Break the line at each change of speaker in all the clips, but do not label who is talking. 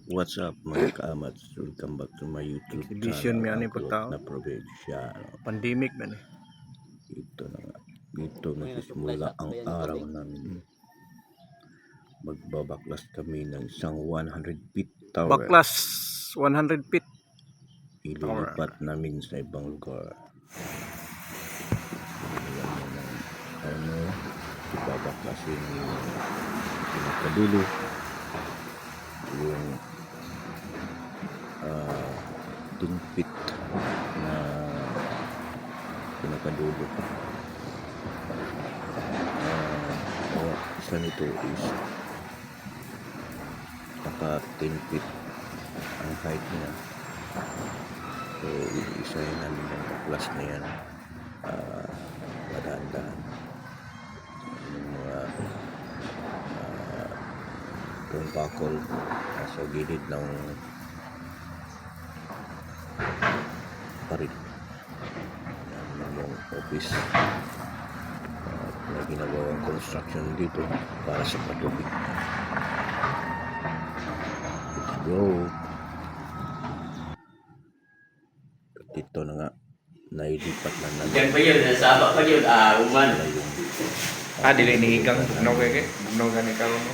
What's up mga kaamats? Welcome back to my YouTube
Exhibition
channel,
mi ani
ang kulot
pagtao.
na probinsya.
Pandemic na ni.
Ito na nga. Dito nagsisimula ang araw namin. Magbabaklas kami ng isang 100 feet tower.
Baklas 100 feet.
Ililipat namin sa ibang lugar. Ayan mo ng ano, ibabaklasin yung pinakadulo. Yung 10 feet na pinakadulo. Isa nito is naka 10 feet ang height niya. So iisahin namin yung baklas na yan, madahan-dahan yung mga tungkakol nasa gilid ng paril. Yan yung office at may ginagawang construction dito para sa patubig. Let's go. Dito na nga, nailipat na namin.
Yan pa yun, nasama pa yun, uman.
Dili ni ikang bugnaw kay bugnaw gani karon no.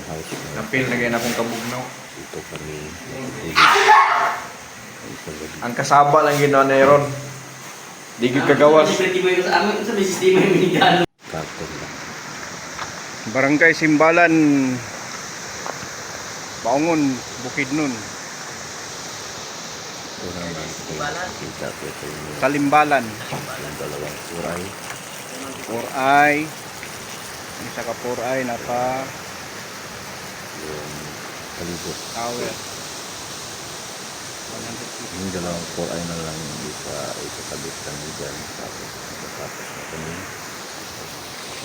House na
Napil na gyud akong kabugnaw.
dito kami.
Ang kasaba lang ginawa na ron. Di gyud kagawas.
Sa amin, sa may sistema yung minigano.
Karton lang.
Barangay Simbalan, Baungon, Bukidnon,
Ito naman kita ko ito yung
Kalimbalan,
dalawang kuray.
Poray. Isa ka Poray naka
Yung palibot.
tower.
Yung dalawang kuray na lang yung ikakabit kami dyan. Tapos na kami.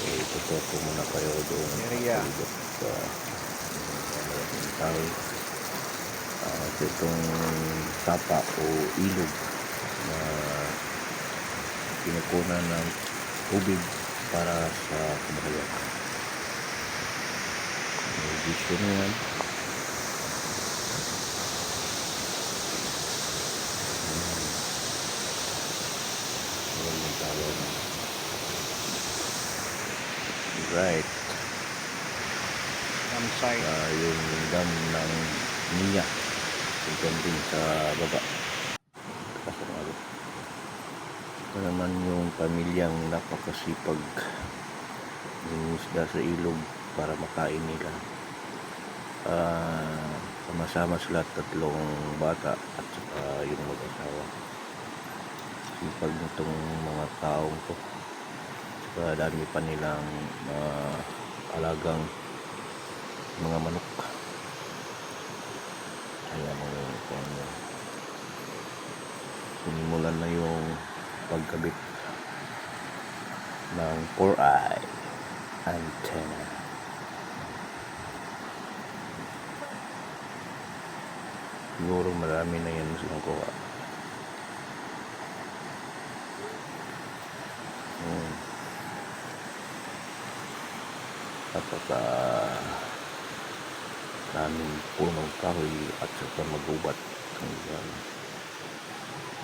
So itutuko muna kayo doon.
Area.
Palibot sa malaking tao. Itong tapa o ilog na pinukunan ng tubig para sa kabahayan. May vision na yan. Ayan yung tawag. Right.
Campsite.
Yung dam ng Nia. Yung din sa baba. Ito naman yung pamilyang napakasipag isda sa ilog para makain nila. Sama-sama sila, tatlong bata at saka yung mag-asawa. Sipag nitong mga taong to. Saka dami pa nilang alagang mga manok. Ayan mo yung sinimulan na yung pagkabit ng 4-eye antenna. Siguro marami na yan silang kuha. Napaka daming punong kahoy at saka magubat.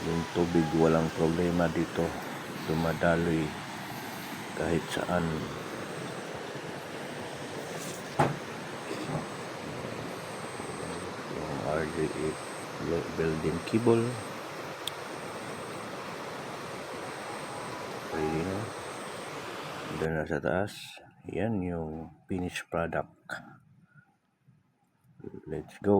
Yung tubig walang problema dito, dumadaloy kahit saan. Yung RJ8 building cable pwede na. Doon na sa taas, yan yung finished product. Let's go.